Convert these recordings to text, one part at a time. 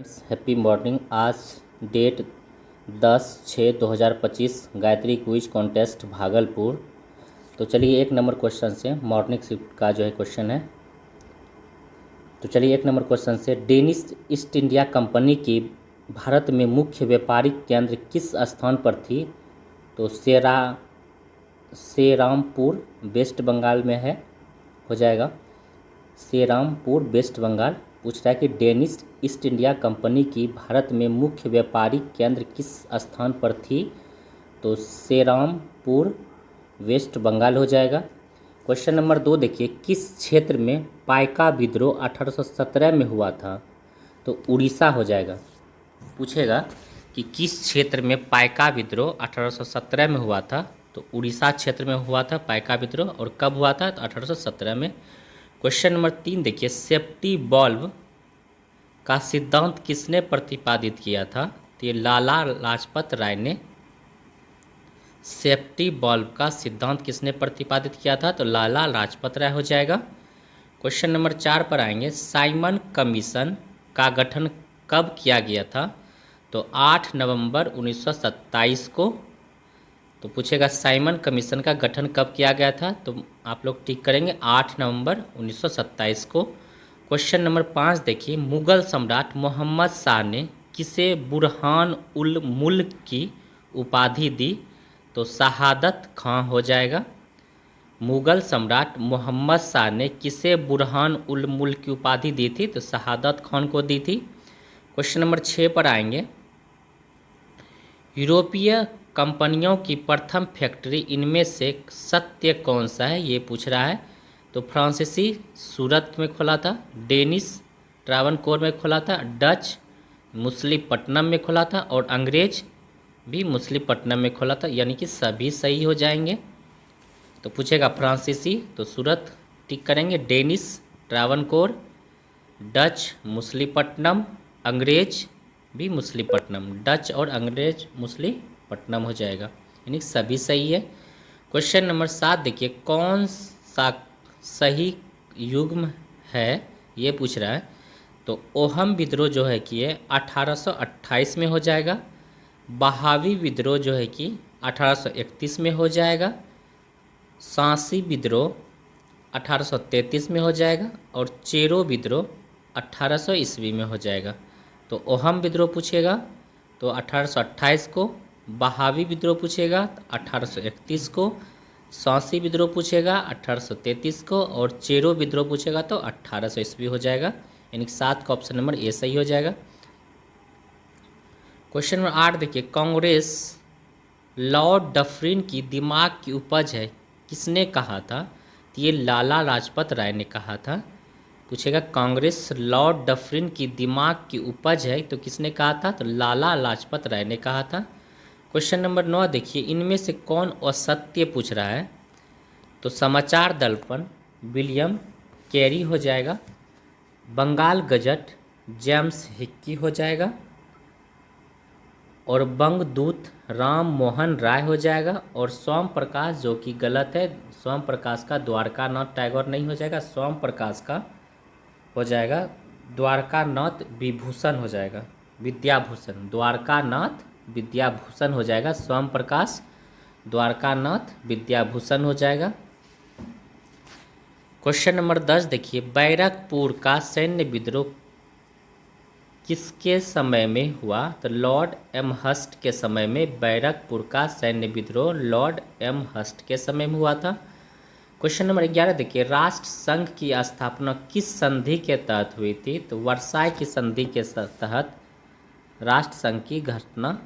Happy morning. आज date 10/6/2025 Gayatri quiz contest Bhagalpur. तो चलिए एक नंबर क्वेश्चन से मॉर्निंग शिफ्ट का जो है क्वेश्चन है। तो चलिए एक नंबर क्वेश्चन से, डेनिश ईस्ट इंडिया कंपनी की भारत में मुख्य व्यापारिक केंद्र किस स्थान पर थी? तो सेरामपुर वेस्ट बंगाल में है, हो जाएगा। सेरामपुर वेस्ट बंगाल। पूछ रहा है कि डेनिश ईस्ट इंडिया कंपनी की भारत में मुख्य व्यापारिक केंद्र किस स्थान पर थी? तो सेरामपुर वेस्ट बंगाल हो जाएगा। क्वेश्चन नंबर 2 देखिए, किस क्षेत्र में पाइका विद्रोह 1817 में हुआ था? तो उड़ीसा हो जाएगा। पूछेगा कि किस क्षेत्र में पाइका विद्रोह 1817 में हुआ था? तो उड़ीसा क्षेत्र में हुआ था पाइका विद्रोह। और कब हुआ था? तो 1817 में। क्वेश्चन नंबर 3 देखिए, सेफ्टी बल्ब का सिद्धांत किसने प्रतिपादित किया था? तो ये लाला लाजपत राय ने। सेफ्टी बल्ब का सिद्धांत किसने प्रतिपादित किया था? तो लाला लाजपत राय हो जाएगा। क्वेश्चन नंबर 4 पर आएंगे, साइमन कमीशन का गठन कब किया गया था? तो 8 नवंबर 1927 को। तो पूछेगा साइमन कमीशन का गठन कब किया गया था? तो आप लोग टिक करेंगे 8 नवंबर 1927 को। क्वेश्चन नंबर 5 देखिए, मुगल सम्राट मोहम्मद शाह ने किसे बुरहान उल मुल्क की उपाधि दी? तो शहादत खां हो जाएगा। मुगल सम्राट मोहम्मद शाह ने किसे बुरहान उल मुल्क की उपाधि दी थी? तो शहादत खान को दी थी। क्वेश्चन नंबर 6 पर आएंगे, यूरोपीय कंपनियों की प्रथम फैक्ट्री इनमें से सत्य कौन सा है? ये पूछ रहा है। तो फ्रांसीसी सूरत में खोला था, डेनिश ट्रावनकोर में खोला था, डच मुसलीपट्टनम में खोला था और अंग्रेज भी मुसलीपट्टनम में खोला था, यानी कि सभी सही हो जाएंगे। तो पूछेगा फ्रांसीसी, तो सूरत टिक करेंगे, डेनिश ट्रावनकोर, डच मुसलीपट्टनम, अंग्रेज भी मुसलीपट्टनम। डच और अंग्रेज मुसलीपट्टनम हो जाएगा, यानी सभी सही है। क्वेश्चन नंबर 7 देखिए, कौन सा सही युग्म है? ये पूछ रहा है। तो ओहम विद्रोह जो है कि ये 1828 में हो जाएगा। बहावी विद्रोह जो है कि 1831 में हो जाएगा। सांसी विद्रोह 1833 में हो जाएगा और चेरो विद्रोह 1800 ईस्वी में हो जाएगा। तो ओहम विद्रोह पूछेगा तो 1828 को, बहावी विद्रोह पूछेगा 1831 को, सांसी विद्रोह पूछेगा 1833 को और चेरो विद्रोह पूछेगा तो 1800 ईस्वी हो जाएगा, यानी 7 का ऑप्शन नंबर ए सही हो जाएगा। क्वेश्चन नंबर 8 देखिए, कांग्रेस लॉर्ड डफरिन की दिमाग की उपज है, किसने कहा था? तो ये लाला लाजपत राय ने कहा था। पूछेगा कांग्रेस लॉर्ड डफरिन की दिमाग की उपज है, तो किसने कहा था? तो लाला लाजपत राय ने कहा था। क्वेश्चन नंबर 9 देखिए, इनमें से कौन असत्य पूछ रहा है? तो समाचार दर्पण विलियम कैरी हो जाएगा। बंगाल गजट जेम्स हिक्की हो जाएगा और बंगदूत राम मोहन राय हो जाएगा। और सोम प्रकाश जो कि गलत है, सोम प्रकाश का द्वारकानाथ टैगोर नहीं हो जाएगा, सोम प्रकाश का हो जाएगा द्वारकानाथ विभूषण हो जाएगा, विद्याभूषण। द्वारकानाथ विद्याभूषण हो जाएगा, सोम प्रकाश द्वारकानाथ विद्याभूषण हो जाएगा। क्वेश्चन नंबर 10 देखिए, बैरकपुर का सैन्य विद्रोह किसके समय में हुआ? तो लॉर्ड एमहर्स्ट के समय में बैरकपुर का सैन्य विद्रोह लॉर्ड एमहर्स्ट के समय में हुआ था। क्वेश्चन नंबर 11 देखिए, राष्ट्र संघ की स्थापना किस संधि के तहत हुई थी? तो वर्साय की संधि के तहत राष्ट्र संघ की घटना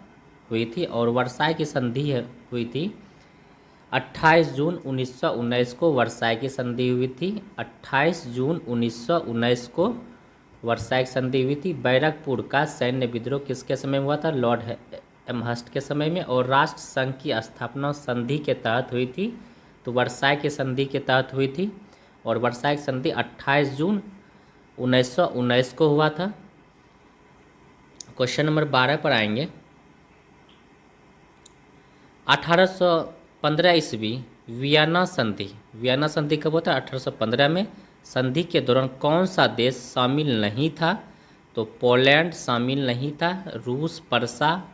हुई थी और वर्साय की संधि हुई थी 28 जून 1919 को। वर्साय की संधि हुई थी 28 जून 1919 को, वर्साय की संधि हुई थी। बैरकपुर का सैन्य विद्रोह किसके समय में हुआ था? लॉर्ड एमहर्स्ट के समय में। और राष्ट्र संघ की स्थापना संधि के तहत हुई थी, तो वर्साय के संधि के तहत हुई थी और वर्साय की संधि 28 जून 1919 को हुआ था। क्वेश्चन नंबर 12 पर आएंगे, 1815 ईस्वी वियना संधि, वियना संधि कब होता है? 1815 में। संधि के दौरान कौन सा देश शामिल नहीं था? तो पोलैंड शामिल नहीं था, रूस परसा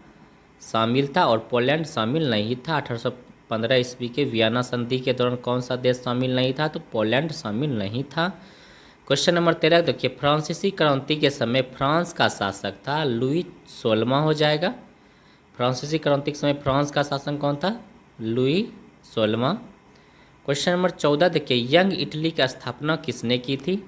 शामिल था और पोलैंड शामिल नहीं था। 1815 ईस्वी के वियना संधि के दौरान कौन सा देश शामिल नहीं था? तो पोलैंड शामिल नहीं था। क्वेश्चन नंबर 13 देखिए, फ्रांसीसी क्रांति के समय फ्रांस का शासक था लुई 16वां हो जाएगा। फ्रांसीसी क्रांति के समय फ्रांस का शासन कौन था? लुई 16वां। क्वेश्चन नंबर 14 देखिए, यंग इटली की स्थापना किसने की थी?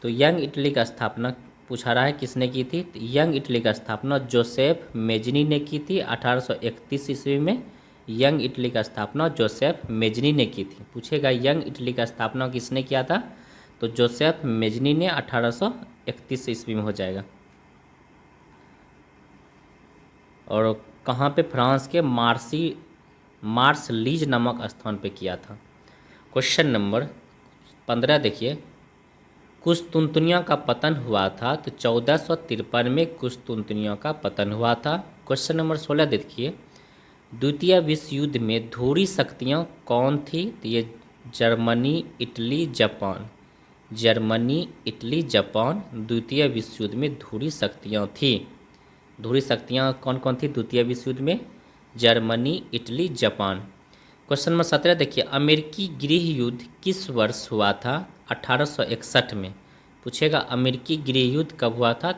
तो यंग इटली का स्थापना पूछा रहा है किसने की थी? तो यंग इटली का स्थापना जोसेफ मेजनी ने की थी 1831 ईस्वी में। यंग इटली का स्थापना जोसेफ मेजनी ने की थी। पूछेगा यंग इटली का स्थापना किसने किया था? तो जोसेफ मेजनी ने 1831 ईस्वी में हो जाएगा। और कहाँ पे? फ्रांस के मार्सलीज नामक स्थान पे किया था। क्वेश्चन नंबर 15 देखिए, कुस्तुनतुनिया का पतन हुआ था तो 1453 में कुस्तुनतुनिया का पतन हुआ था। क्वेश्चन नंबर 16 देखिए, द्वितीय विश्व युद्ध में धुरी शक्तियाँ कौन थी? तो ये Germany, Italy, Japan. Germany, Italy, Japan द्वितीय विश्व युद्ध में धुरी शक्तियाँ थी। धुरी शक्तियाँ कौन कौन थी द्वितीय विश्व युद्ध में? Germany, Italy, Japan. Question number 17 देखिए, अमेरिकी गृह युद्ध किस वर्ष हुआ था? 1861 में। पूछेगा अमेरिकी गृह युद्ध कब हुआ था?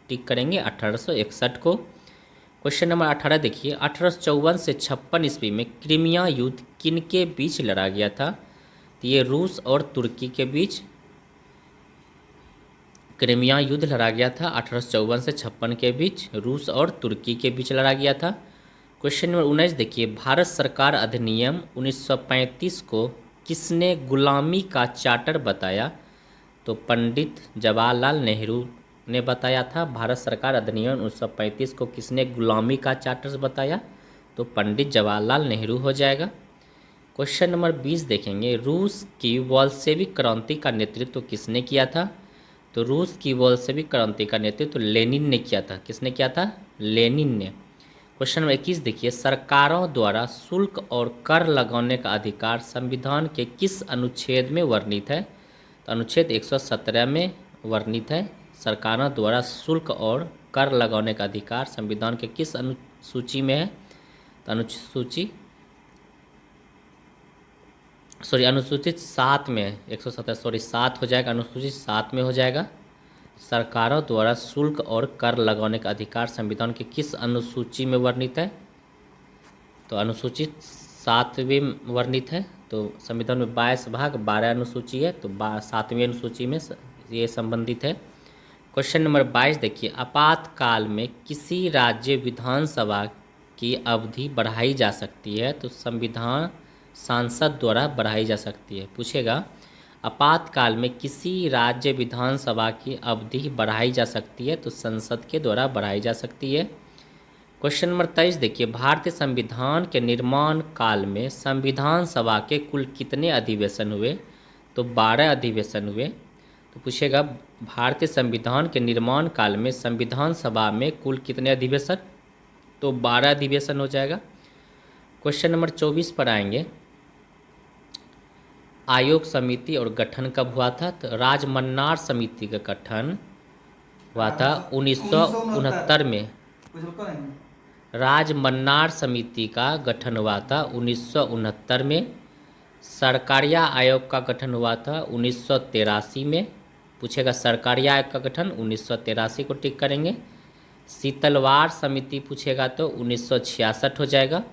टिक करेंगे 1861 को। क्वेश्चन नंबर 18 देखिए, 1854 से 56 ईस्वी में क्रीमिया युद्ध किन के बीच लड़ा गया था? तो ये रूस और तुर्की के बीच क्रीमिया युद्ध लड़ा गया था। 1854 से 56 के बीच रूस और तुर्की के बीच लड़ा गया था। क्वेश्चन नंबर 19 देखिए, भारत सरकार अधिनियम 1935 को किसने गुलामी का चार्टर बताया? तो पंडित जवाहरलाल नेहरू ने बताया था। भारत सरकार अधिनियम 1935 को किसने गुलामी का चार्टर बताया? तो पंडित जवाहरलाल नेहरू हो जाएगा। क्वेश्चन नंबर 20 देखेंगे, रूस की बोल्शेविक क्रांति का नेतृत्व किसने किया था? तो रूस की बोल्शेविक क्रांति का नेतृत्व लेनिन ने किया था। किसने किया था? लेनिन ने। क्वेश्चन नंबर 21 देखिए, सरकारों द्वारा शुल्क और कर लगाने का अधिकार संविधान के किस अनुच्छेद में वर्णित है? तो अनुच्छेद 117 में वर्णित है। सरकारों द्वारा शुल्क और कर लगाने का अधिकार संविधान के किस अनुसूची में है? तो अनुसूचित 7 में 117 7 हो जाएगा। अनुसूचित 7 में हो जाएगा। सरकारों द्वारा शुल्क और कर लगाने का अधिकार संविधान के किस अनुसूची में वर्णित है? तो अनुसूचित 7वीं वर्णित है। तो संविधान में 22 भाग 12 अनुसूची है, तो 7वीं अनुसूची में ये संबंधित है। क्वेश्चन नंबर 22 देखिए, आपातकाल में किसी राज्य विधानसभा की अवधि बढ़ाई जा सकती है? तो संविधान सांसद द्वारा बढ़ाई जा सकती है। पूछेगा आपातकाल में किसी राज्य विधानसभा की अवधि बढ़ाई जा सकती है? तो संसद के द्वारा बढ़ाई जा सकती है। क्वेश्चन नंबर 23 देखिए, भारतीय संविधान के निर्माण काल में संविधान सभा के कुल कितने अधिवेशन हुए? तो 12 अधिवेशन हुए। तो पूछेगा भारतीय संविधान के निर्माण काल में संविधान सभा में कुल कितने अधिवेशन? तो 12 अधिवेशन हो जाएगा। क्वेश्चन नंबर 24 पर आएंगे, आयोग समिति और गठन कब हुआ था? तो राजमन्नार समिति का गठन हुआ था 1969 में। राजमन्नार समिति का गठन हुआ था 1969 में। सरकारिया आयोग का गठन हुआ था 1983 में। पूछेगा सरकारिया आयोग का गठन 1983 को टिक करेंगे। शीतलवार समिति पूछेगा तो 1966 हो जाएगा।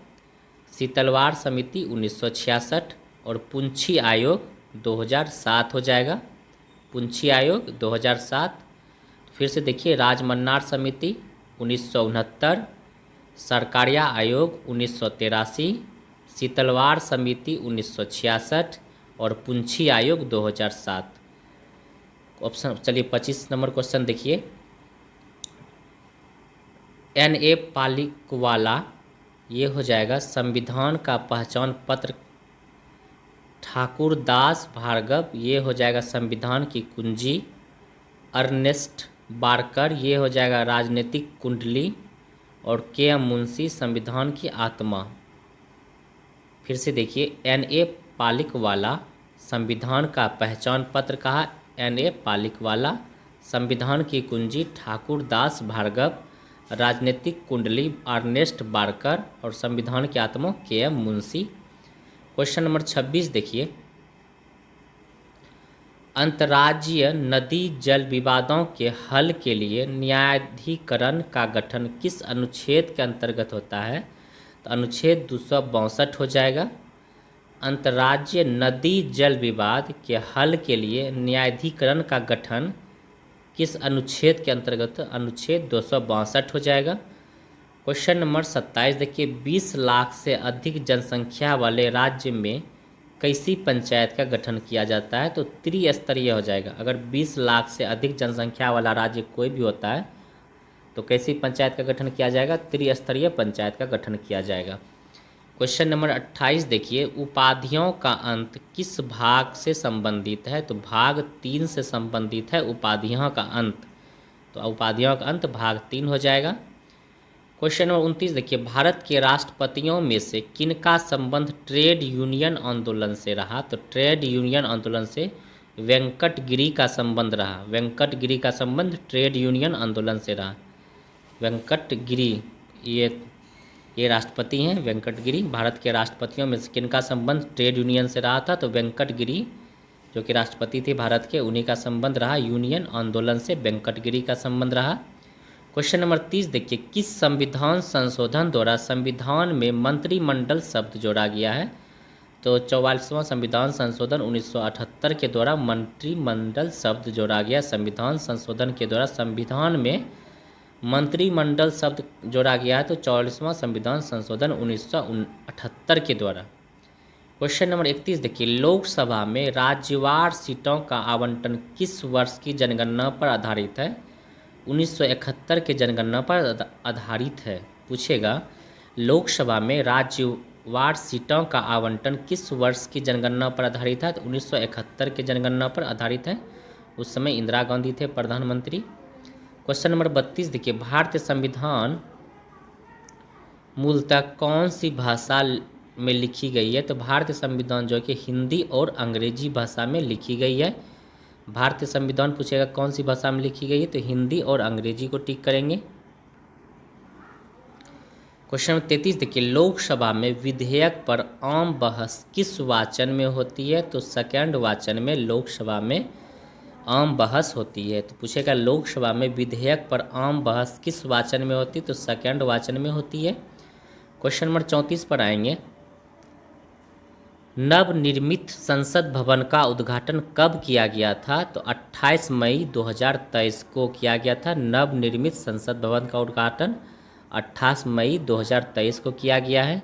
शीतलवार समिति 1966 और पुंछी आयोग 2007 हो जाएगा। पुंछी आयोग 2007। फिर से देखिए, राजमन्नार समिति 1969, सरकारिया आयोग 1983, शीतलवार समिति 1966 और पुंछी आयोग 2007। ऑप्शन चलिए 25 नंबर क्वेश्चन देखिए, N.A. पालिकवाला ये हो जाएगा संविधान का पहचान पत्र। ठाकुर दास भार्गव ये हो जाएगा संविधान की कुंजी। अर्नेस्ट बारकर ये हो जाएगा राजनीतिक कुंडली। और K.M. मुंशी संविधान की आत्मा। फिर से देखिए, N.A. पालिकवाला संविधान का पहचान पत्र कहा, N.A. पालिकवाला संविधान की कुंजी ठाकुर दास भार्गव, राजनीतिक कुंडली अर्नेस्ट बारकर और संविधान की आत्मा के.एम. मुंशी। क्वेश्चन नंबर 26 देखिए, अंतर्राज्यीय नदी जल विवादों के हल के लिए न्यायाधिकरण का गठन किस अनुच्छेद के अंतर्गत होता है? तो अनुच्छेद 262 हो जाएगा। अंतर्राज्यीय नदी जल विवाद के हल के लिए न्यायाधिकरण का गठन किस अनुच्छेद के अंतर्गत? अनुच्छेद 262 हो जाएगा। क्वेश्चन नंबर 27 देखिए, 20 लाख से अधिक जनसंख्या वाले राज्य में कैसी पंचायत का गठन किया जाता है? तो त्रिस्तरीय हो जाएगा। अगर 20 लाख से अधिक जनसंख्या वाला राज्य कोई भी होता है तो कैसी पंचायत का गठन किया जाएगा? त्रिस्तरीय पंचायत का गठन किया जाएगा। क्वेश्चन नंबर 28 देखिए, उपाधियों का अंत किस भाग से संबंधित है? तो भाग 3 से संबंधित है उपाधियों का अंत। तो उपाधियों का अंत भाग 3 हो जाएगा। क्वेश्चन नंबर 29 देखिए, भारत के राष्ट्रपतियों में से किनका संबंध ट्रेड यूनियन आंदोलन से रहा? तो ट्रेड यूनियन आंदोलन से वेंकटगिरी का संबंध रहा। वेंकटगिरी का संबंध ट्रेड यूनियन आंदोलन से रहा। वेंकटगिरी ये राष्ट्रपति हैं। वेंकटगिरी भारत के राष्ट्रपतियों में से किनका संबंध ट्रेड यूनियन से रहा था? तो वेंकटगिरी जो कि राष्ट्रपति थे भारत के, उन्हीं का संबंध रहा। यूनियन आंदोलन से वेंकटगिरी का संबंध रहा। क्वेश्चन नंबर 30 देखिए, किस संविधान संशोधन द्वारा संविधान में मंत्रिमंडल शब्द जोड़ा गया है? तो 44वां संविधान संशोधन 1978 के द्वारा मंत्रिमंडल शब्द जोड़ा गया। संविधान संशोधन के द्वारा संविधान में मंत्रिमंडल शब्द जोड़ा गया है। तो 44वां संविधान संशोधन 1978 के द्वारा। क्वेश्चन नंबर 31 देखिए, लोकसभा में राज्यवार सीटों का आवंटन किस वर्ष की जनगणना पर आधारित है? 1971 के जनगणना पर आधारित है। पूछेगा, लोकसभा में राज्यवार सीटों का आवंटन किस वर्ष की जनगणना पर आधारित है? तो 1971 के जनगणना पर आधारित है। उस समय इंदिरा गांधी थे प्रधानमंत्री। क्वेश्चन नंबर 32 देखिए, भारतीय संविधान मूलतः कौन सी भाषा में लिखी गई है? तो भारतीय संविधान जो है कि हिंदी और अंग्रेजी भाषा में लिखी गई है। भारतीय संविधान पूछेगा कौन सी भाषा में लिखी गई है? तो हिंदी और अंग्रेजी को टिक करेंगे। क्वेश्चन नंबर 33 देखिए, लोकसभा में विधेयक पर आम बहस किस वाचन में होती है? तो सेकंड वाचन में लोकसभा में आम बहस होती है। तो पूछेगा, लोकसभा में विधेयक पर आम बहस किस वाचन में होती है? तो सेकंड वाचन में होती है। क्वेश्चन नंबर 34 पर आएंगे, नवनिर्मित संसद भवन का उद्घाटन कब किया गया था? तो 28 मई 2023 को किया गया था। नवनिर्मित संसद भवन का उद्घाटन 28 मई 2023 को किया गया है।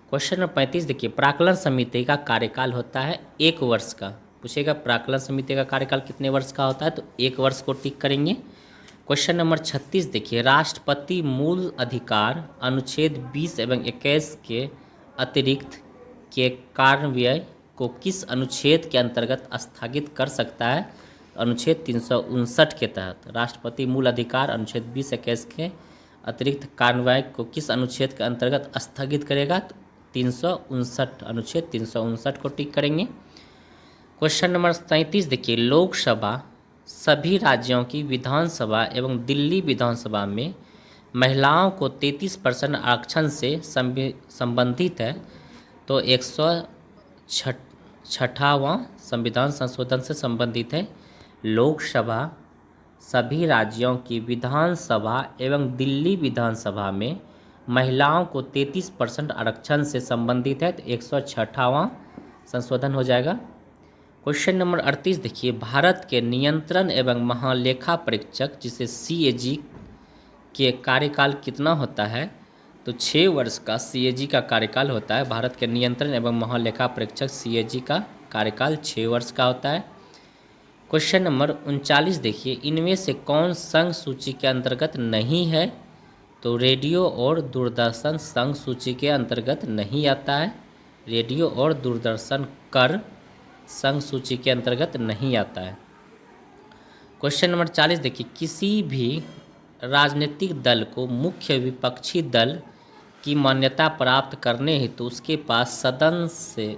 क्वेश्चन नंबर 35 देखिए, प्राक्कलन समिति का कार्यकाल होता है 1 वर्ष का। पूछेगा प्राक्कलन समिति का कार्यकाल कितने वर्ष का होता है? तो 1 वर्ष को टिक करेंगे। क्वेश्चन नंबर 36 देखिए, राष्ट्रपति मूल अधिकार अनुच्छेद 20 एवं 21 के अतिरिक्त के कार्यव्यय को किस अनुच्छेद के अंतर्गत स्थगित कर सकता है? अनुच्छेद 359 के तहत। राष्ट्रपति मूल अधिकार अनुच्छेद 20-21 के अतिरिक्त कार्यवाही को किस अनुच्छेद के अंतर्गत स्थगित करेगा? तो 359, अनुच्छेद 359 को टिक करेंगे। क्वेश्चन नंबर 37 देखिए, लोकसभा सभी राज्यों की विधानसभा एवं दिल्ली विधानसभा में महिलाओं को 33% आरक्षण से संबंधित है। तो 106वां संविधान संशोधन से संबंधित है। लोकसभा सभी राज्यों की विधानसभा एवं दिल्ली विधानसभा में महिलाओं को 33% आरक्षण से संबंधित है। तो 106वां संशोधन हो जाएगा। क्वेश्चन नंबर 38 देखिए, भारत के नियंत्रण एवं महालेखा परीक्षक जिसे CAG के कार्यकाल कितना होता है? तो 6 वर्ष का CAG का कार्यकाल होता है। भारत के नियंत्रण एवं महालेखा परीक्षक CAG का कार्यकाल 6 वर्ष का होता है। क्वेश्चन नंबर 39 देखिए, इनमें से कौन संघ सूची के अंतर्गत नहीं है? तो रेडियो और दूरदर्शन संघ सूची के अंतर्गत नहीं आता है। रेडियो और दूरदर्शन कर संघ सूची के अंतर्गत नहीं आता है। क्वेश्चन नंबर 40 देखिए, किसी भी राजनीतिक दल को मुख्य विपक्षी दल की मान्यता प्राप्त करने हेतु तो उसके पास सदन से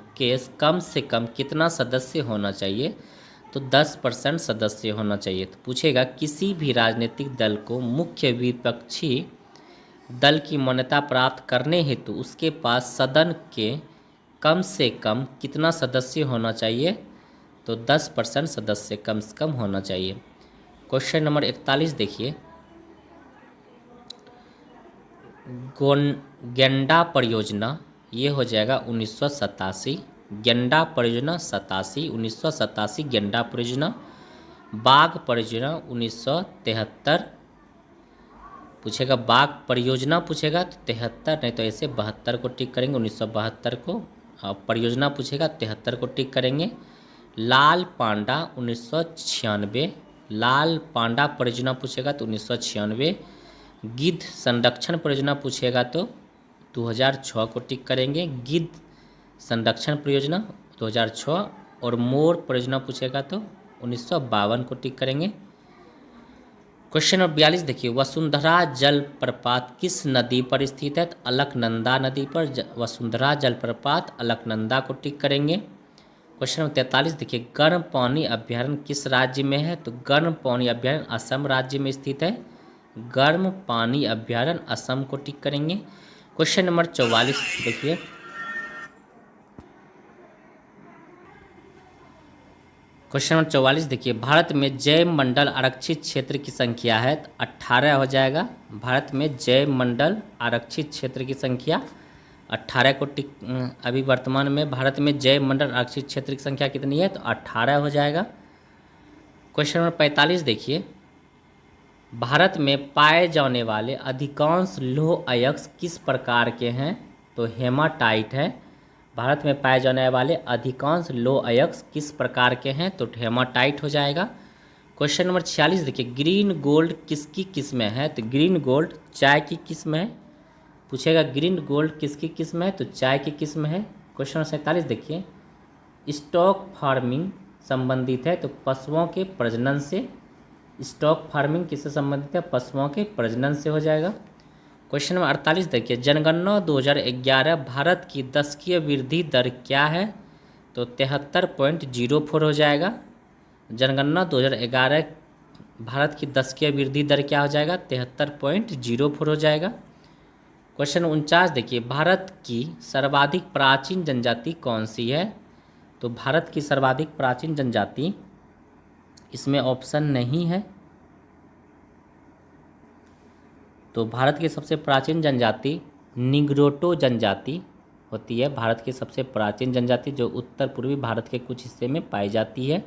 कम कितना सदस्य होना चाहिए? तो 10% सदस्य होना चाहिए। तो पूछेगा किसी भी राजनीतिक दल को मुख्य विपक्षी दल की मान्यता प्राप्त करने हेतु उसके पास सदन के कम से कम कितना सदस्य होना चाहिए, तो 10% सदस्य कम से कम होना चाहिए। क्वेश्चन नंबर 41 देखिए, गेंडा परियोजना ये हो जाएगा 1987, गेंडा परियोजना 1987 गेंडा परियोजना। बाघ परियोजना 1973, पूछेगा बाघ परियोजना पूछेगा तो 73, नहीं तो ऐसे 72 को टिक करेंगे 1972 को। परियोजना पूछेगा 73 को टिक करेंगे। लाल पांडा 1996, लाल पांडा परियोजना पूछेगा तो 1996। गिद्ध संरक्षण परियोजना पूछेगा तो 2006 को टिक करेंगे, गिद्ध संरक्षण परियोजना 2006। और मोर परियोजना पूछेगा तो 1952 को टिक करेंगे। क्वेश्चन नंबर 42 देखिए, वसुंधरा जलप्रपात किस नदी पर स्थित है, तो अलकनंदा नदी पर वसुंधरा जलप्रपात अलकनंदा को टिक करेंगे। क्वेश्चन नंबर 43 देखिए, गर्म पानी अभ्यारण्य किस राज्य में है, तो गर्म पानी अभ्यारण्य असम राज्य में स्थित है, गर्म पानी अभ्यारण्य असम को टिक करेंगे। क्वेश्चन नंबर 44 देखिए, क्वेश्चन नंबर 44 देखिए, भारत में जैव मंडल आरक्षित क्षेत्र की संख्या है, तो 18 हो जाएगा। भारत में जैव मंडल आरक्षित क्षेत्र की संख्या 18 को टिक, अभी वर्तमान में भारत में जैव मंडल आरक्षित क्षेत्र की संख्या कितनी है, तो 18 हो जाएगा। क्वेश्चन नंबर 45 देखिए, भारत में पाए जाने वाले अधिकांश लौह अयस्क किस प्रकार के हैं, तो हेमाटाइट है। भारत में पाए जाने वाले अधिकांश लौह अयस्क किस प्रकार के हैं, तो हेमाटाइट हो जाएगा। क्वेश्चन नंबर 46 देखिए, ग्रीन गोल्ड किसकी किस्म है, तो ग्रीन गोल्ड चाय की किस्म है। पूछेगा ग्रीन गोल्ड किसकी किस्म है, तो चाय की किस्म है। क्वेश्चन नंबर 47 देखिए, स्टॉक फार्मिंग संबंधित है, तो पशुओं के प्रजनन से। स्टॉक फार्मिंग किससे संबंधित है, पशुओं के प्रजनन से हो जाएगा। क्वेश्चन नंबर 48 देखिए, जनगणना 2011 भारत की दशकीय वृद्धि दर क्या है, तो 73.04 हो जाएगा। जनगणना 2011 भारत की दशकीय वृद्धि दर क्या हो जाएगा, 73.04 हो जाएगा। क्वेश्चन 49 देखिए, भारत की सर्वाधिक प्राचीन जनजाति कौन सी है, तो भारत की सर्वाधिक प्राचीन जनजाति, इसमें ऑप्शन नहीं है, तो भारत की सबसे प्राचीन जनजाति निग्रोटो जनजाति होती है। भारत की सबसे प्राचीन जनजाति जो उत्तर पूर्वी भारत के कुछ हिस्से में पाई जाती है,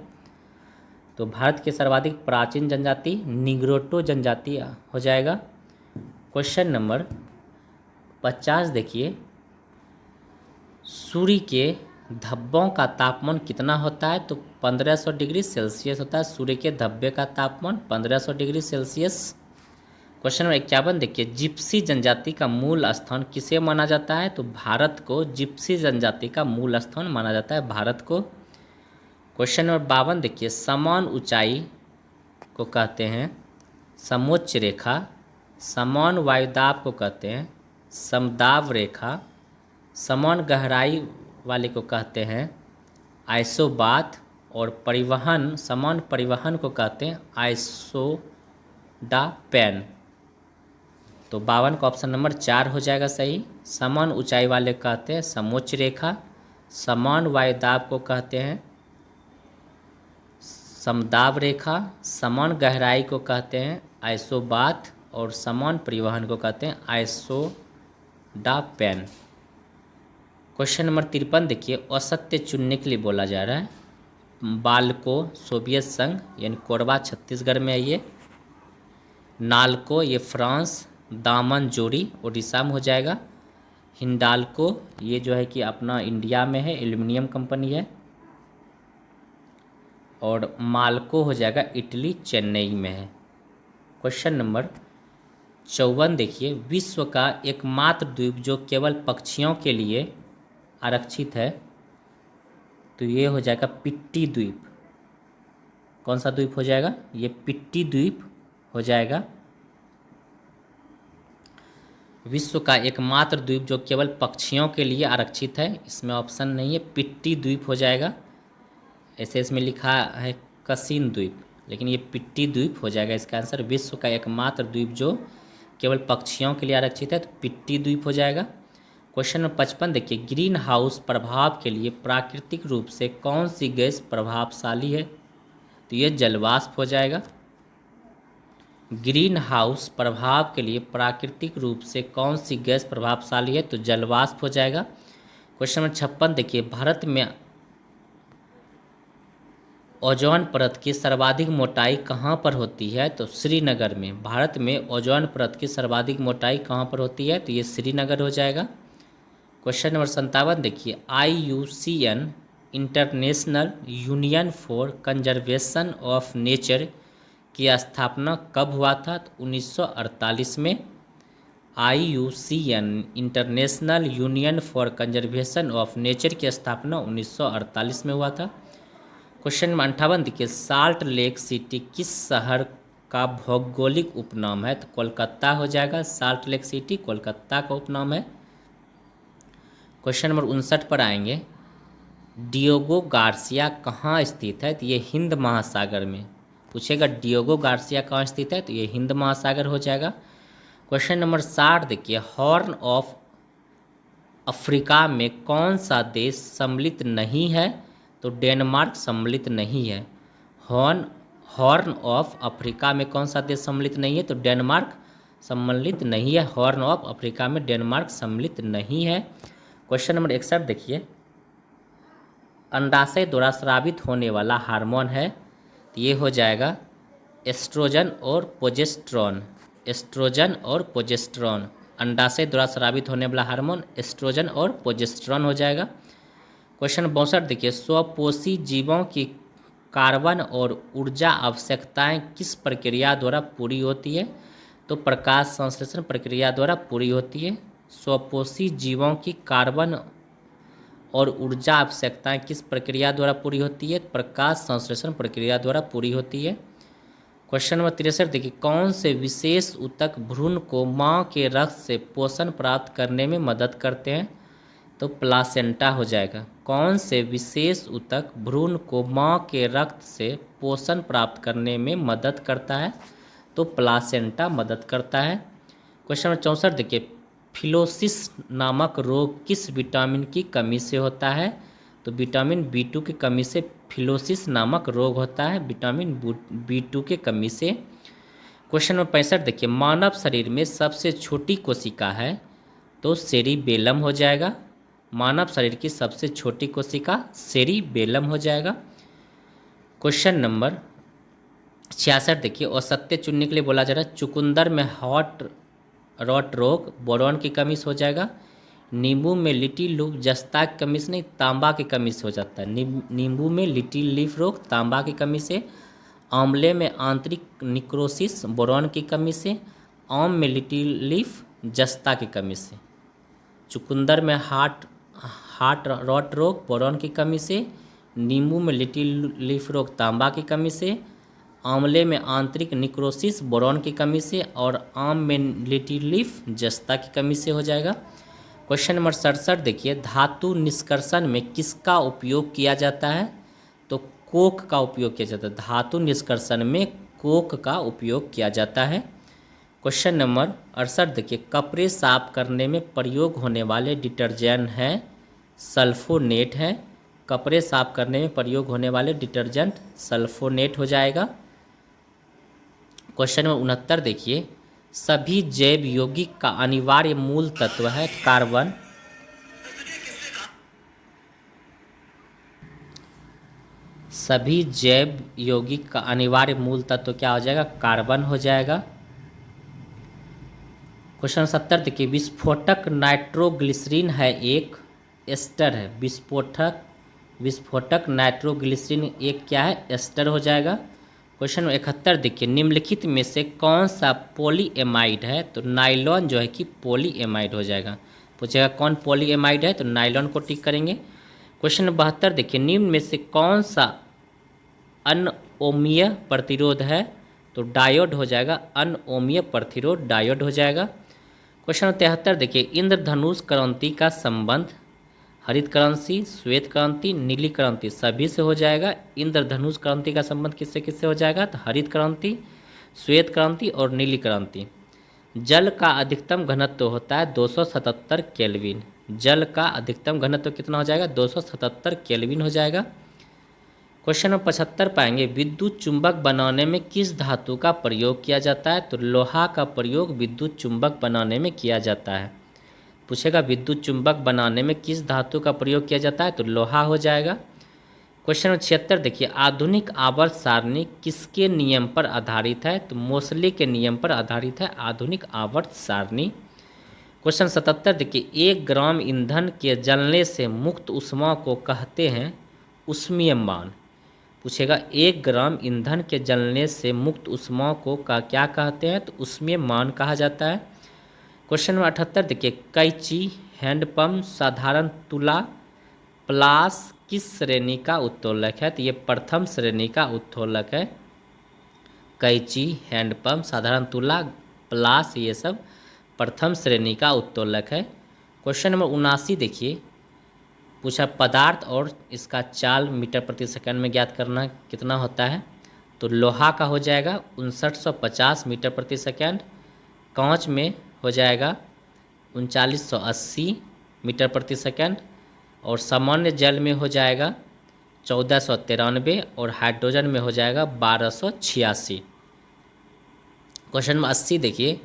तो भारत की सर्वाधिक प्राचीन जनजाति निग्रोटो जनजाति हो जाएगा। क्वेश्चन नंबर 50 देखिए, सूर्य के धब्बों का तापमान कितना होता है, तो 1500 डिग्री सेल्सियस होता है। सूर्य के धब्बे का तापमान 1500 डिग्री सेल्सियस। क्वेश्चन नंबर 51 देखिए, जिप्सी जनजाति का मूल स्थान किसे माना जाता है, तो भारत को जिप्सी जनजाति का मूल स्थान माना जाता है, भारत को। क्वेश्चन नंबर 52 देखिए, समान ऊंचाई को कहते हैं समोच्च रेखा, समान वायुदाब को कहते हैं समदाब रेखा, समान गहराई वाले को कहते हैं आइसोबाथ, और परिवहन समान परिवहन को कहते हैं आइसोडापेन। तो 52 का ऑप्शन नंबर 4 हो जाएगा सही। समान ऊंचाई वाले कहते हैं समोच्च रेखा, समान वायुदाब को कहते हैं समदाब रेखा, समान गहराई को कहते हैं आइसोबाथ, और समान परिवहन को कहते हैं आइसोडापेन। क्वेश्चन नंबर 53 देखिए, औसत्य चुनने के लिए बोला जा रहा है। बाल्को सोवियत संघ यानी कोरबा छत्तीसगढ़ में है ये, नाल्को ये फ्रांस, दामन जोड़ी उड़ीसा में हो जाएगा, हिंडाल्को ये जो है कि अपना इंडिया में है, एल्युमिनियम कंपनी है, और माल्को हो जाएगा इटली चेन्नई में है। क्वेश्चन नंबर 54 देखिए, विश्व का एकमात्र द्वीप जो केवल पक्षियों के लिए आरक्षित है, तो ये हो जाएगा पिट्टी द्वीप। कौन सा द्वीप हो जाएगा, ये पिट्टी द्वीप हो जाएगा। विश्व का एकमात्र द्वीप जो केवल पक्षियों के लिए आरक्षित है, इसमें ऑप्शन नहीं है, पिट्टी द्वीप हो जाएगा। ऐसे इसमें लिखा है कसिन द्वीप, लेकिन ये पिट्टी द्वीप हो जाएगा इसका आंसर। विश्व का एकमात्र द्वीप जो केवल पक्षियों के लिए आरक्षित है तो पिट्टी द्वीप हो जाएगा। क्वेश्चन नंबर 55 देखिए, ग्रीन हाउस प्रभाव के लिए प्राकृतिक रूप से कौन सी गैस प्रभावशाली है? तो ये जलवाष्प हो जाएगा। ग्रीन हाउस प्रभाव के लिए प्राकृतिक रूप से कौन सी गैस प्रभावशाली है? तो जलवाष्प हो जाएगा। क्वेश्चन नंबर 56 देखिए, भारत में ओजोन परत की सर्वाधिक मोटाई कहाँ पर होती है? तो श्रीनगर में। भारत में ओजोन परत की सर्वाधिक मोटाई कहाँ पर होती है? तो ये श्रीनगर हो जाएगा। क्वेश्चन नंबर 57 देखिए, IUCN international union for conservation of nature की स्थापना कब हुआ था? तो 1948 में। IUCN international union for conservation of nature की स्थापना 1948 में हुआ था। क्वेश्चन नंबर 58 देखिए, साल्ट लेक सिटी किस शहर का भौगोलिक उपनाम है? तो कोलकाता हो जाएगा। साल्ट लेक सिटी कोलकाता का उपनाम है। क्वेश्चन नंबर 59 पर आएंगे, डियोगो गार्सिया कहाँ स्थित है? तो ये हिंद महासागर में। पूछेगा डियोगो गार्सिया कहाँ स्थित है? तो ये हिंद महासागर हो जाएगा। क्वेश्चन नंबर 60 देखिए, हॉर्न ऑफ अफ्रीका में कौन सा देश सम्मिलित नहीं है? तो डेनमार्क सम्मिलित नहीं है। हॉर्न ऑफ अफ्रीका में कौन सा देश सम्मिलित नहीं है? तो डेनमार्क सम्मिलित नहीं है। हॉर्न ऑफ अफ्रीका में डेनमार्क सम्मिलित नहीं है। क्वेश्चन नंबर 61 देखिए, अंडाशय द्वारा स्रावित होने वाला हार्मोन है? तो ये हो जाएगा एस्ट्रोजन और प्रोजेस्टेरॉन। एस्ट्रोजन और प्रोजेस्टेरॉन, अंडाशय द्वारा स्रावित होने वाला हार्मोन एस्ट्रोजन और प्रोजेस्टेरॉन हो जाएगा। क्वेश्चन 62 देखिए, स्वपोषी जीवों की कार्बन और ऊर्जा आवश्यकताएं किस प्रक्रिया द्वारा पूरी होती है? तो प्रकाश संश्लेषण प्रक्रिया द्वारा पूरी होती है। स्वपोषी जीवों की कार्बन और ऊर्जा आवश्यकताएं किस प्रक्रिया द्वारा पूरी होती है? प्रकाश संश्लेषण प्रक्रिया द्वारा पूरी होती है। क्वेश्चन नंबर 63 देखिए, कौन से विशेष ऊतक भ्रूण को मां के रक्त से पोषण प्राप्त करने में मदद करते हैं? तो प्लासेंटा हो जाएगा। कौन से विशेष ऊतक भ्रूण को मां के रक्त से पोषण प्राप्त करने में मदद करता है? तो प्लासेंटा मदद करता है। क्वेश्चन नंबर 64 देखिए, फिलोसिस नामक रोग किस विटामिन की कमी से होता है? तो विटामिन B2 की कमी से फिलोसिस नामक रोग होता है, विटामिन B2 के कमी से। क्वेश्चन नंबर 65 देखिए, मानव शरीर में सबसे छोटी कोशिका है? तो सेरिबेलम हो जाएगा। मानव शरीर की सबसे छोटी कोशिका सेरिबेलम हो जाएगा। क्वेश्चन नंबर 66 देखिए, औसत्य चुनने के लिए बोला जा रहा है, चुकंदर में हॉट रॉट रोग बोरॉन की कमी से हो जाएगा। नींबू में लिटिल लूप जस्ता की कमी से नहीं, तांबा की कमी से हो जाता है। नींबू में लिटिल लीफ रोग तांबा की कमी से। आंवले में आंतरिक निक्रोसिस बोरॉन की कमी से। आम में लिटिल लीफ जस्ता की कमी से। चुकंदर में हार्ट रॉट रोग बोरॉन की कमी से। नींबू में लिटिल लीफ रोग तांबा की कमी से। आंवले में आंतरिक निक्रोसिस बोरॉन की कमी से। और आम में लिटिल लीफ जस्ता की कमी से हो जाएगा। क्वेश्चन नंबर 67 देखिए, धातु निष्कर्षण में किसका उपयोग किया जाता है? तो कोक का उपयोग किया जाता है। धातु निष्कर्षण में कोक का उपयोग किया जाता है। क्वेश्चन नंबर 68 देखिए, कपड़े साफ करने में प्रयोग होने वाले डिटर्जेंट हैं सल्फोनेट है। कपड़े साफ करने में प्रयोग होने वाले डिटर्जेंट सल्फोनेट हो जाएगा। क्वेश्चन नंबर 69 देखिए, सभी जैव यौगिक का अनिवार्य मूल तत्व है कार्बन। सभी जैव यौगिक का अनिवार्य मूल तत्व क्या हो जाएगा? कार्बन हो जाएगा। क्वेश्चन 70 देखिए, विस्फोटक नाइट्रोग्लिसरीन है एक एस्टर है। विस्फोटक नाइट्रोग्लिसरीन एक क्या है? एस्टर हो जाएगा। क्वेश्चन 71 देखिए, निम्नलिखित में से कौन सा पॉलीएमाइड है? तो नाइलॉन जो है कि पॉलीएमाइड हो जाएगा। पूछेगा कौन पॉलीएमाइड है? तो नाइलॉन को टिक करेंगे। क्वेश्चन 72 देखिए, निम्न में से कौन सा अनओमीय प्रतिरोध है? तो डायोड हो जाएगा। अनओमीय प्रतिरोध डायोड हो जाएगा। क्वेश्चन 73 देखिए, इंद्रधनुष क्रांति का संबंध हरित क्रांति, श्वेत क्रांति, नीली क्रांति सभी से हो जाएगा। इंद्रधनुष क्रांति का संबंध किससे किससे हो जाएगा? तो हरित क्रांति, श्वेत क्रांति और नीली क्रांति। जल का अधिकतम घनत्व होता है 277 केल्विन। जल का अधिकतम घनत्व कितना हो जाएगा? 277 केल्विन हो जाएगा। क्वेश्चन नंबर 75 पाएंगे, विद्युत चुंबक बनाने में किस धातु का प्रयोग किया जाता है? तो लोहा का प्रयोग विद्युत चुंबक बनाने में किया जाता है। पूछेगा विद्युत चुंबक बनाने में किस धातु का प्रयोग किया जाता है? तो लोहा हो जाएगा। क्वेश्चन नंबर 76 देखिए, आधुनिक आवर्त सारणी किसके नियम पर आधारित है? तो मोसले के नियम पर आधारित है आधुनिक आवर्त सारणी। क्वेश्चन 77 देखिए, 1 ग्राम ईंधन के जलने से मुक्त ऊष्मा को कहते हैं ऊष्मीयमान। पूछेगा 1 ग्राम ईंधन के जलने से मुक्त ऊष्मा को का क्या कहते हैं? तो ऊष्मीयमान कहा जाता है। क्वेश्चन नंबर 78 देखिए, कैंची, हैंडपंप, साधारण तुला, प्लास किस श्रेणी का उत्तोलक है? तो ये प्रथम श्रेणी का उत्तोलक है। कैंची, हैंडपंप, साधारण तुला, प्लास ये सब प्रथम श्रेणी का उत्तोलक है। क्वेश्चन नंबर 79 देखिए, पूछा पदार्थ और इसका चाल मीटर प्रति सेकंड में ज्ञात करना कितना होता है? तो लोहा का हो जाएगा 5950 मीटर प्रति सेकंड, कांच में हो जाएगा 3980 मीटर प्रति सेकंड, और सामान्य जल में हो जाएगा 1493 और हाइड्रोजन में हो जाएगा 1286। क्वेश्चन नंबर 80 देखिए,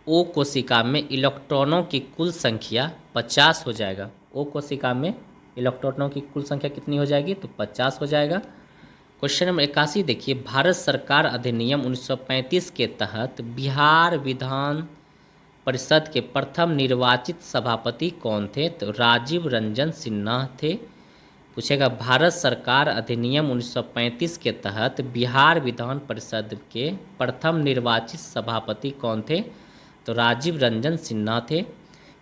ओ कोशिका में इलेक्ट्रॉनों की कुल संख्या 50 हो जाएगा। ओ कोशिका में इलेक्ट्रॉनों की कुल संख्या कितनी हो जाएगी? तो 50 हो जाएगा। क्वेश्चन नंबर 81 देखिए, भारत सरकार अधिनियम 1935 के तहत बिहार विधान परिषद के प्रथम निर्वाचित सभापति कौन थे? तो राजीव रंजन सिन्हा थे। पूछेगा भारत सरकार अधिनियम 1935 के तहत बिहार विधान परिषद के प्रथम निर्वाचित सभापति कौन थे? तो राजीव रंजन सिन्हा थे।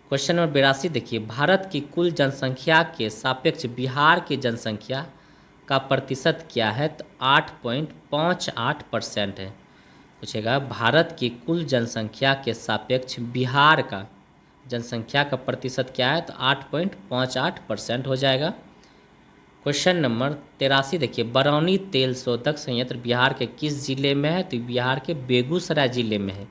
क्वेश्चन नंबर 82 देखिए, भारत की कुल जनसंख्या के सापेक्ष बिहार की जनसंख्या का प्रतिशत क्या है? तो 8.58% है। पूछेगा भारत की कुल जनसंख्या के सापेक्ष बिहार का जनसंख्या का प्रतिशत क्या है? तो 8.58% हो जाएगा। क्वेश्चन नंबर 83 देखिए, बरौनी तेल शोधक संयंत्र बिहार के किस जिले में है? तो बिहार के बेगूसराय जिले में है।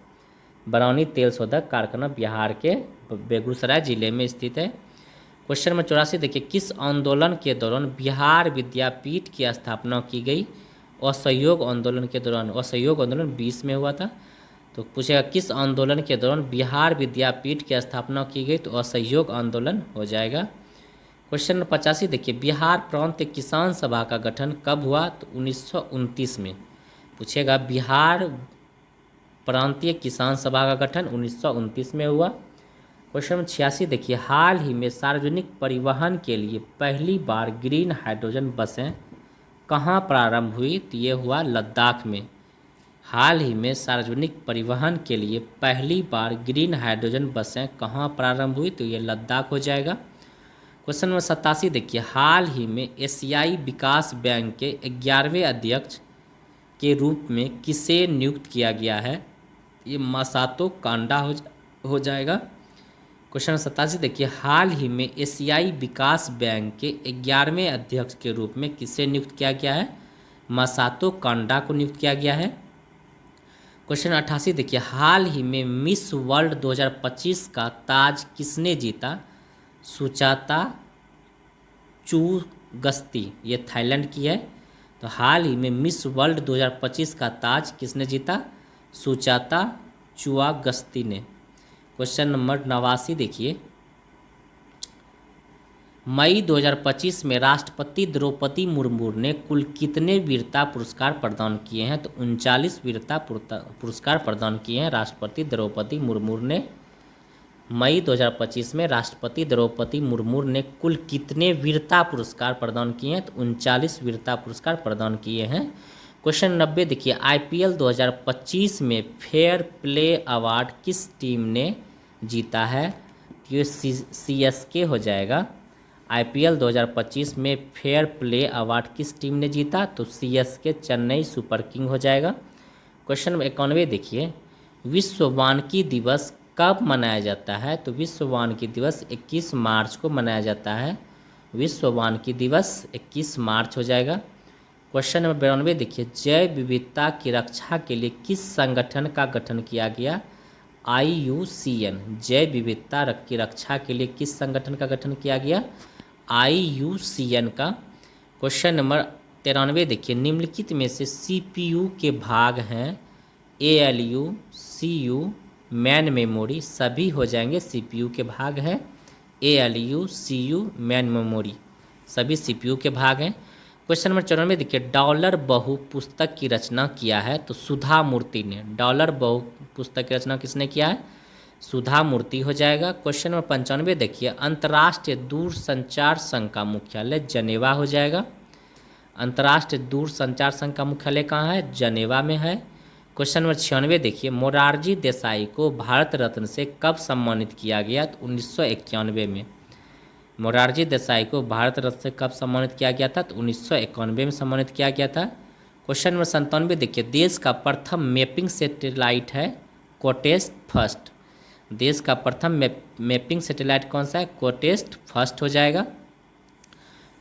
बरौनी तेल शोधक कारखाना बिहार के बेगूसराय जिले में स्थित है। क्वेश्चन नंबर 84 देखिए, किस आंदोलन के दौरान बिहार विद्यापीठ की स्थापना की गई? असहयोग आंदोलन के दौरान। असहयोग आंदोलन 20 में हुआ था। तो पूछेगा किस आंदोलन के दौरान बिहार विद्यापीठ की स्थापना की गई? तो असहयोग आंदोलन हो जाएगा। क्वेश्चन नंबर 85 देखिए, बिहार प्रांत किसान सभा का गठन कब हुआ? तो 1929 में। पूछेगा बिहार प्रांतीय किसान सभा का गठन 1929 में हुआ। क्वेश्चन नंबर 86 देखिए, हाल ही में सार्वजनिक परिवहन के लिए पहली बार ग्रीन हाइड्रोजन बसें कहाँ प्रारंभ हुई? तो ये हुआ लद्दाख में। हाल ही में सार्वजनिक परिवहन के लिए पहली बार ग्रीन हाइड्रोजन बसें कहाँ प्रारंभ हुई? तो ये लद्दाख हो जाएगा। क्वेश्चन नंबर 87 देखिए, हाल ही में एशियाई विकास बैंक के 11वें अध्यक्ष के रूप में किसे नियुक्त किया गया है? ये मासातो कांडा हो जाएगा। क्वेश्चन 87 देखिए, हाल ही में एशियाई विकास बैंक के 11वें अध्यक्ष के रूप में किसे नियुक्त किया गया है? मासातो कांडा को नियुक्त किया गया है। क्वेश्चन 88 देखिए, हाल ही में मिस वर्ल्ड 2025 का ताज किसने जीता? सुचाता चुगस्ती, ये थाईलैंड की है। तो हाल ही में मिस वर्ल्ड 2025 का ताज किसने जीता? सुचाता चुआगस्ती ने। क्वेश्चन नंबर 89 देखिए, मई 2025 में राष्ट्रपति द्रौपदी मुर्मू ने कुल कितने वीरता पुरस्कार प्रदान किए हैं? तो 39 वीरता पुरस्कार प्रदान किए हैं राष्ट्रपति द्रौपदी मुर्मू ने। मई 2025 में राष्ट्रपति द्रौपदी मुर्मू ने कुल कितने वीरता पुरस्कार प्रदान किए हैं? तो 39 वीरता पुरस्कार प्रदान किए हैं। क्वेश्चन 90 देखिए, आईपीएल 2025 में फेयर प्ले अवार्ड किस टीम ने जीता है? ये सीएसके हो जाएगा। आईपीएल 2025 में फेयर प्ले अवार्ड किस टीम ने जीता? तो सीएसके चेन्नई सुपर किंग हो जाएगा। क्वेश्चन नंबर 91 देखिए, विश्व वानिकी दिवस कब मनाया जाता है? तो विश्व वानिकी दिवस 21 मार्च को मनाया जाता है। विश्व वानिकी दिवस 21 मार्च हो जाएगा। क्वेश्चन नंबर 92 देखिए, जैव विविधता की रक्षा के लिए किस संगठन का गठन किया गया? IUCN। जैव विविधता की रक्षा के लिए किस संगठन का गठन किया गया? IUCN का। क्वेश्चन नंबर 93 देखिए, निम्नलिखित में से CPU के भाग हैं? ALU, CU, man memory. सभी हो जाएंगे CPU के भाग हैं। ALU, CU, मैन मेमोरी सभी CPU के भाग हैं। क्वेश्चन नंबर 94 देखिए, डॉलर बहु पुस्तक की रचना किया है? तो सुधा मूर्ति ने। डॉलर बहु पुस्तक की रचना किसने किया है? सुधा मूर्ति हो जाएगा। क्वेश्चन नंबर 95 देखिए, अंतर्राष्ट्रीय दूरसंचार संघ का मुख्यालय जनेवा हो जाएगा। अंतर्राष्ट्रीय दूरसंचार संघ का मुख्यालय कहाँ है? जनेवा में है। क्वेश्चन नंबर 96 देखिए, मोरारजी देसाई को भारत रत्न से कब सम्मानित किया गया? तो 1991 में। मोरारजी देसाई को भारत रत्न से कब सम्मानित किया गया था? तो 1991 में सम्मानित किया गया था। क्वेश्चन नंबर 97 देखिए, देश का प्रथम मैपिंग सैटेलाइट है? कोटेस्ट फर्स्ट। देश का प्रथम मैपिंग सैटेलाइट कौन सा है? कोटेस्ट फर्स्ट हो जाएगा।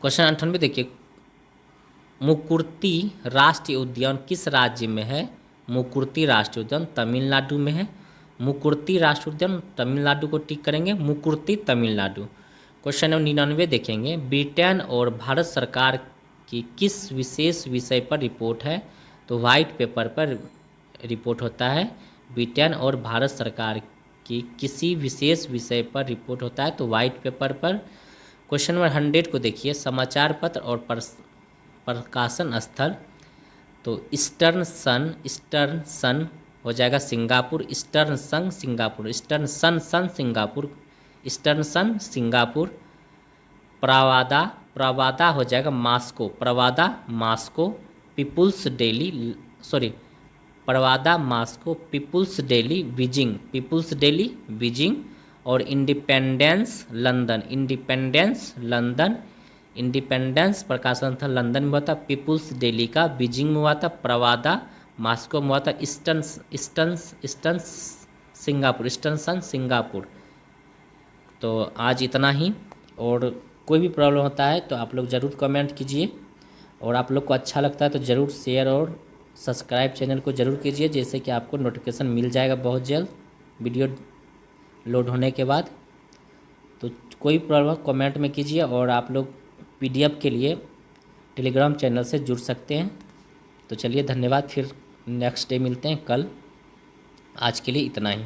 क्वेश्चन 98 देखिए, मुकुर्ती राष्ट्रीय उद्यान किस राज्य में है? मुकुर्ती राष्ट्रीय उद्यान तमिलनाडु में है। मुकुर्ती राष्ट्रीय उद्यान तमिलनाडु को टिक करेंगे, मुकुर्ती तमिलनाडु। क्वेश्चन नंबर 99 देखेंगे, ब्रिटेन और भारत सरकार की किस विशेष विषय पर रिपोर्ट है? तो वाइट पेपर पर रिपोर्ट होता है। ब्रिटेन और भारत सरकार की किसी विशेष विषय पर रिपोर्ट होता है तो वाइट पेपर पर। क्वेश्चन नंबर 100 को देखिए, समाचार पत्र और प्रकाशन स्थल। तो ईस्टर्न सन हो जाएगा Singapore. Eastern Sun Singapore. Eastern Sun Singapore. Eastern Sun Singapore. Pravda हो जाएगा Moscow. Pravda Moscow. People's Daily Pravda Moscow. People's Daily Beijing. People's Daily Beijing. और Independence London. Independence London. Independence प्रकाशन था London में हुआ था। पीपुल्स डेली का Beijing में हुआ था। प्रवादा मास्को में हुआ था। Eastern Singapore. Eastern Sun Singapore. तो आज इतना ही, और कोई भी प्रॉब्लम होता है तो आप लोग ज़रूर कमेंट कीजिए, और आप लोग को अच्छा लगता है तो ज़रूर शेयर और सब्सक्राइब चैनल को ज़रूर कीजिए, जैसे कि आपको नोटिफिकेशन मिल जाएगा बहुत जल्द वीडियो लोड होने के बाद। तो कोई प्रॉब्लम कमेंट में कीजिए, और आप लोग PDF के लिए टेलीग्राम चैनल से जुड़ सकते हैं। तो चलिए धन्यवाद, फिर नेक्स्ट डे मिलते हैं कल। आज के लिए इतना ही।